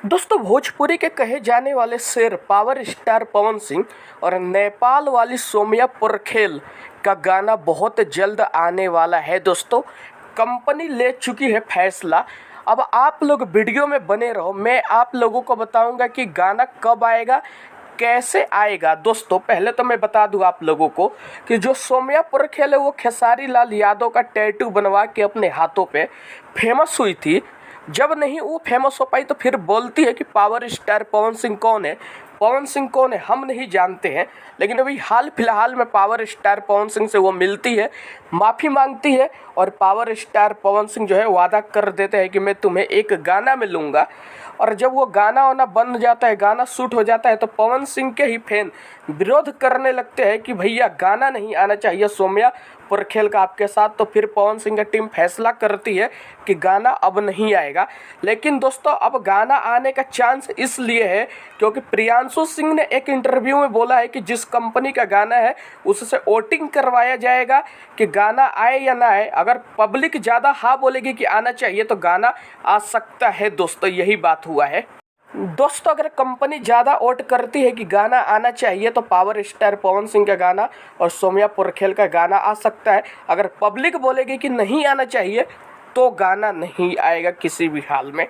दोस्तों, भोजपुरी के कहे जाने वाले शेर पावर स्टार पवन सिंह और नेपाल वाली सौम्या पोरखेल का गाना बहुत जल्द आने वाला है। दोस्तों, कंपनी ले चुकी है फैसला। अब आप लोग वीडियो में बने रहो, मैं आप लोगों को बताऊंगा कि गाना कब आएगा, कैसे आएगा। दोस्तों, पहले तो मैं बता दूं आप लोगों को कि जो सौम्या पोरखेल है वो खेसारी लाल यादव का टैटू बनवा के अपने हाथों पे फेमस हुई थी। जब नहीं वो फेमस हो पाई तो फिर बोलती है कि पावर स्टार पवन सिंह कौन है, पवन सिंह कौन है, हम नहीं जानते हैं। लेकिन अभी हाल फिलहाल में पावर स्टार पवन सिंह से वो मिलती है, माफ़ी मांगती है और पावर स्टार पवन सिंह जो है वादा कर देते हैं कि मैं तुम्हें एक गाना में लूँगा। और जब वो गाना वाना बन जाता है, गाना शूट हो जाता है, तो पवन सिंह के ही फैन विरोध करने लगते हैं कि भैया गाना नहीं आना चाहिए सौम्या पोरखेल का आपके साथ। तो फिर पवन सिंह की टीम फैसला करती है कि गाना अब नहीं आएगा। लेकिन दोस्तों, अब गाना आने का चांस इसलिए है क्योंकि प्रियांशु सिंह ने एक इंटरव्यू में बोला है कि जिस कंपनी का गाना है उससे वोटिंग करवाया जाएगा कि गाना आए या ना आए। अगर पब्लिक ज़्यादा हाँ बोलेगी कि आना चाहिए तो गाना आ सकता है। दोस्तों, यही बात हुआ है। दोस्तों, अगर कंपनी ज़्यादा वोट करती है कि गाना आना चाहिए तो पावर स्टार पवन सिंह का गाना और सौम्या पोरखेल का गाना आ सकता है। अगर पब्लिक बोलेगी कि नहीं आना चाहिए तो गाना नहीं आएगा किसी भी हाल में।